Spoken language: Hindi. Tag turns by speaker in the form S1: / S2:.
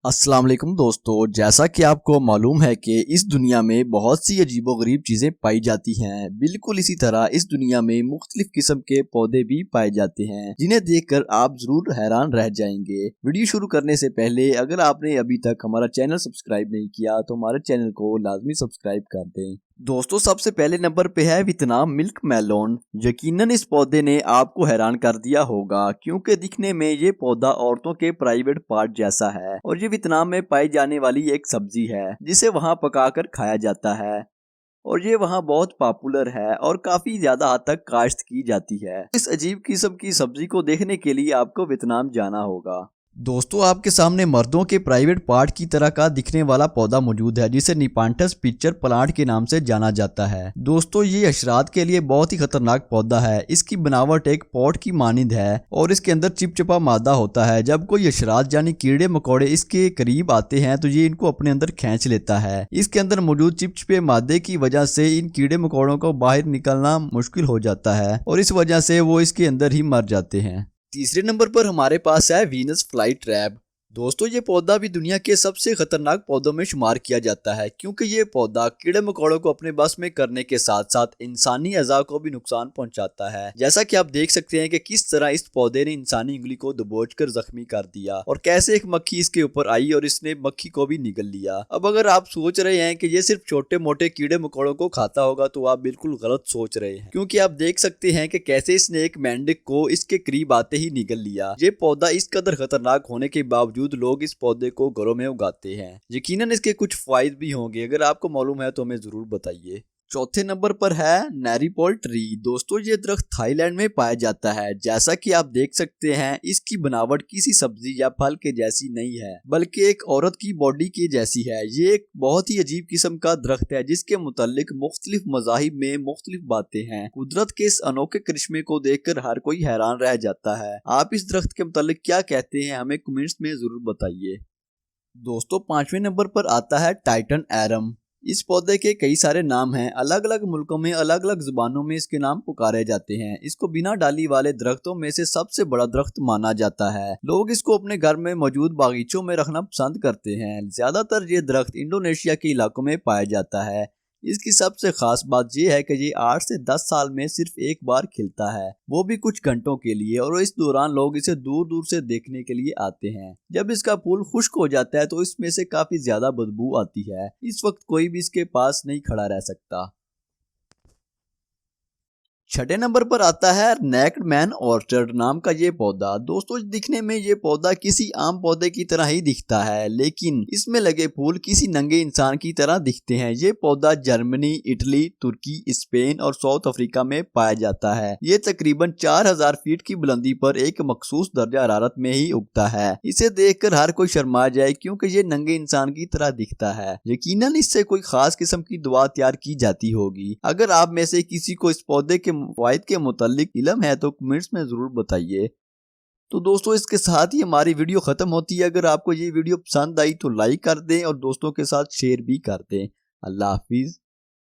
S1: अस्सलाम वालेकुम दोस्तों, जैसा कि आपको मालूम है कि इस दुनिया में बहुत सी अजीबोगरीब चीज़ें पाई जाती हैं। बिल्कुल इसी तरह इस दुनिया में मुख्तलिफ किस्म के पौधे भी पाए जाते हैं जिन्हें देखकर आप जरूर हैरान रह जाएंगे। वीडियो शुरू करने से पहले अगर आपने अभी तक हमारा चैनल सब्सक्राइब नहीं किया तो हमारे चैनल को लाजमी सब्सक्राइब कर दें। दोस्तों, सबसे पहले नंबर पे है वियतनाम मिल्क मेलोन। यकीनन इस पौधे ने आपको हैरान कर दिया होगा क्योंकि दिखने में ये पौधा औरतों के प्राइवेट पार्ट जैसा है और ये वियतनाम में पाई जाने वाली एक सब्जी है जिसे वहाँ पकाकर खाया जाता है और ये वहाँ बहुत पॉपुलर है और काफी ज्यादा हद तक काश्त की जाती है। इस अजीब किस्म की सब्जी को देखने के लिए आपको वियतनाम जाना होगा। दोस्तों, आपके सामने मर्दों के प्राइवेट पार्ट की तरह का दिखने वाला पौधा मौजूद है जिसे निपांटस पिक्चर प्लांट के नाम से जाना जाता है। दोस्तों, ये हशरात के लिए बहुत ही खतरनाक पौधा है। इसकी बनावट एक पॉट की मानिंद है और इसके अंदर चिपचिपा मादा होता है। जब कोई हशरात यानी कीड़े मकोड़े इसके करीब आते हैं तो ये इनको अपने अंदर खींच लेता है। इसके अंदर मौजूद चिपचिपे मादे की वजह से इन कीड़े मकोड़ों को बाहर निकलना मुश्किल हो जाता है और इस वजह से वो इसके अंदर ही मर जाते हैं। तीसरे नंबर पर हमारे पास है वीनस फ्लाई ट्रैप। दोस्तों, ये पौधा भी दुनिया के सबसे खतरनाक पौधों में शुमार किया जाता है क्योंकि ये पौधा कीड़े मकोड़ों को अपने बस में करने के साथ साथ इंसानी अज़ा को भी नुकसान पहुंचाता है। जैसा कि आप देख सकते हैं कि किस तरह इस पौधे ने इंसानी उंगली को दबोचकर जख्मी कर दिया और कैसे एक मक्खी इसके ऊपर आई और इसने मक्खी को भी निगल लिया। अब अगर आप सोच रहे हैं कि ये सिर्फ छोटे मोटे कीड़े मकोड़ों को खाता होगा तो आप बिल्कुल गलत सोच रहे हैं क्योंकि आप देख सकते हैं कि कैसे इसने एक मेंढक को इसके करीब आते ही निगल लिया। ये पौधा इस कदर खतरनाक होने के बावजूद लोग इस पौधे को घरों में उगाते हैं। यकीनन इसके कुछ फायदे भी होंगे, अगर आपको मालूम है तो हमें जरूर बताइए। चौथे नंबर पर है नैरीपोल ट्री। दोस्तों, ये दरख्त थाईलैंड में पाया जाता है। जैसा कि आप देख सकते हैं इसकी बनावट किसी सब्जी या फल के जैसी नहीं है बल्कि एक औरत की बॉडी की जैसी है। ये एक बहुत ही अजीब किस्म का दरख्त है जिसके मुतालिक मुख्तलिफ मज़ाहिब में मुख्तलिफ बातें हैं। कुदरत के इस अनोखे करिश्मे को देखकर हर कोई हैरान रह जाता है। आप इस दरख्त के मुतालिक क्या कहते हैं, हमें कमेंट्स में जरूर बताइए। दोस्तों, पांचवें नंबर पर आता है टाइटन एरम। इस पौधे के कई सारे नाम हैं। अलग अलग मुल्कों में अलग अलग जुबानों में इसके नाम पुकारे जाते हैं। इसको बिना डाली वाले दरख्तों में से सबसे बड़ा दरख्त माना जाता है। लोग इसको अपने घर में मौजूद बागीचों में रखना पसंद करते हैं। ज्यादातर ये दरख्त इंडोनेशिया के इलाकों में पाया जाता है। इसकी सबसे खास बात यह है कि ये 8 से 10 साल में सिर्फ एक बार खिलता है, वो भी कुछ घंटों के लिए, और इस दौरान लोग इसे दूर दूर से देखने के लिए आते हैं। जब इसका फूल खुश्क हो जाता है तो इसमें से काफी ज्यादा बदबू आती है। इस वक्त कोई भी इसके पास नहीं खड़ा रह सकता। छठे नंबर पर आता है नेक्ड मैन ऑर्चर्ड नाम का ये पौधा। दोस्तों, दिखने में ये पौधा किसी आम पौधे की तरह ही दिखता है लेकिन इसमें लगे फूल किसी नंगे इंसान की तरह दिखते हैं। ये पौधा जर्मनी, इटली, तुर्की, स्पेन और साउथ अफ्रीका में पाया जाता है। ये तकरीबन 4000 फीट की बुलंदी पर एक मखसूस दर्जा हरारत में ही उगता है। इसे देखकर हर कोई शर्मा जाए क्योंकि ये नंगे इंसान की तरह दिखता है। यकीनन इससे कोई खास किस्म की दवा तैयार की जाती होगी। अगर आप में से किसी को इस पौधे के फायदे के मुतालिक इल्म है तो कमेंट्स में जरूर बताइए। तो दोस्तों, इसके साथ ही हमारी वीडियो खत्म होती है। अगर आपको ये वीडियो पसंद आई तो लाइक कर दें और दोस्तों के साथ शेयर भी कर दें। अल्लाह हाफिज।